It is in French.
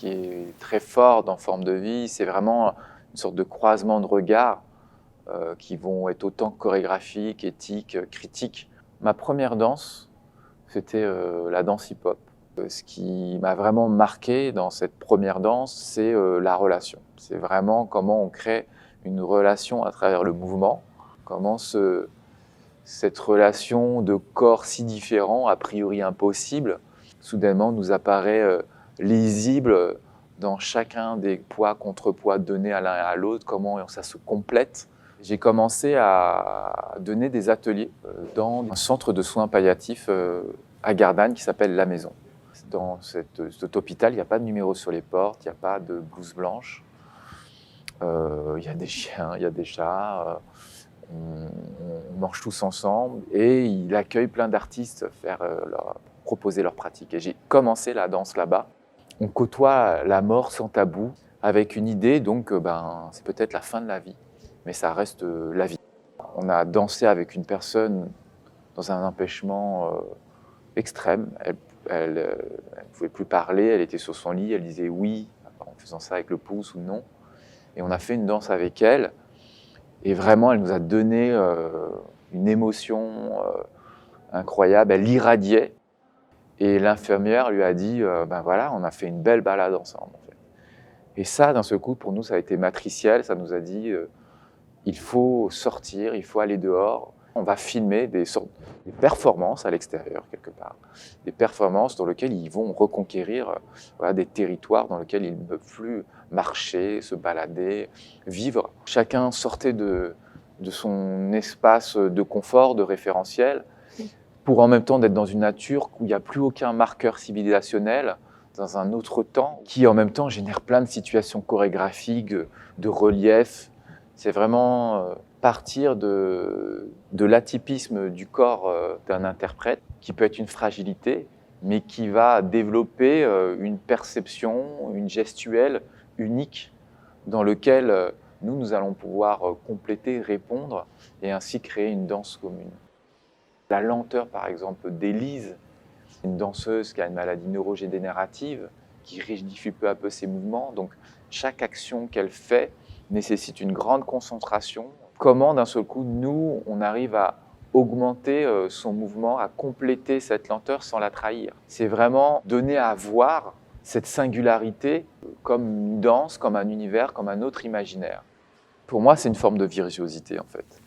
qui est très fort dans Forme de vie, c'est vraiment une sorte de croisement de regards qui vont être autant chorégraphiques, éthiques, critiques. Ma première danse, c'était la danse hip-hop. Ce qui m'a vraiment marqué dans cette première danse, c'est la relation. C'est vraiment comment on crée une relation à travers le mouvement, comment cette relation de corps si différents, a priori impossible, soudainement nous apparaît lisible dans chacun des poids, contrepoids donnés à l'un et à l'autre, comment ça se complète. J'ai commencé à donner des ateliers dans un centre de soins palliatifs à Gardanne qui s'appelle La Maison. Dans cet hôpital, il n'y a pas de numéro sur les portes, il n'y a pas de blouse blanche. Il y a des chiens, il y a des chats. On mange tous ensemble et il accueille plein d'artistes proposer leurs pratiques. Et j'ai commencé la danse là-bas. On côtoie la mort sans tabou avec une idée, donc c'est peut-être la fin de la vie, mais ça reste la vie. On a dansé avec une personne dans un empêchement extrême. Elle ne pouvait plus parler, elle était sur son lit, elle disait oui en faisant ça avec le pouce ou non. Et on a fait une danse avec elle. Et vraiment, elle nous a donné une émotion incroyable. Elle irradiait. Et l'infirmière lui a dit voilà, on a fait une belle balade ensemble. En fait. Et ça, d'un seul coup, pour nous, ça a été matriciel. Ça nous a dit il faut sortir, il faut aller dehors. On va filmer des performances à l'extérieur, quelque part. Des performances dans lesquelles ils vont reconquérir des territoires dans lesquels ils ne peuvent plus marcher, se balader, vivre. Chacun sortait de son espace de confort, de référentiel, pour en même temps d'être dans une nature où il n'y a plus aucun marqueur civilisationnel, dans un autre temps, qui en même temps génère plein de situations chorégraphiques, de relief. C'est vraiment partir de l'atypisme du corps d'un interprète, qui peut être une fragilité, mais qui va développer une perception, une gestuelle unique, dans lequel nous allons pouvoir compléter, répondre, et ainsi créer une danse commune. La lenteur, par exemple, d'Élise, une danseuse qui a une maladie neurodégénérative, qui rigidifie peu à peu ses mouvements. Donc, chaque action qu'elle fait nécessite une grande concentration. Comment, d'un seul coup, nous, on arrive à augmenter son mouvement, à compléter cette lenteur sans la trahir. C'est vraiment donner à voir cette singularité comme une danse, comme un univers, comme un autre imaginaire. Pour moi, c'est une forme de virtuosité, en fait.